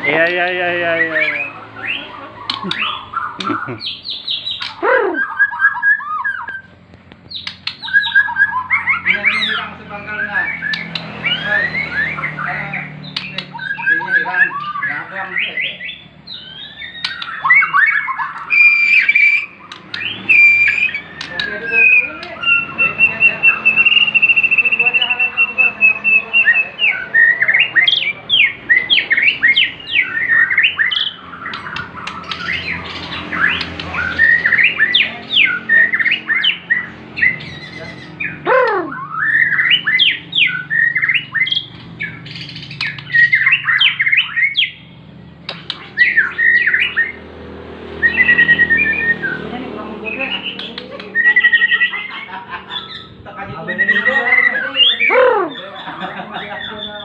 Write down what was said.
Iya iya iya iya iya. Ini hilang sebangkalnya. Ini hilang. Ya, doang.